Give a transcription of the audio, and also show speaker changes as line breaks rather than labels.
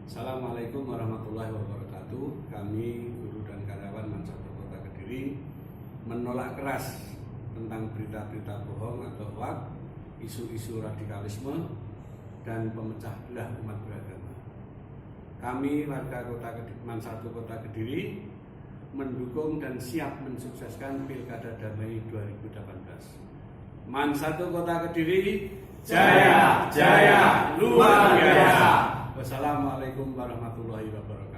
Assalamualaikum warahmatullahi wabarakatuh. Kami guru dan karyawan Mansatu Kota Kediri menolak keras tentang berita-berita bohong atau hoax, isu-isu radikalisme dan pemecah belah umat beragama. Kami warga Mansatu Kota Kediri mendukung dan siap mensukseskan Pilkada Damai 2018. Mansatu Kota Kediri jaya, jaya, luar biasa. Wassalamualaikum warahmatullahi wabarakatuh.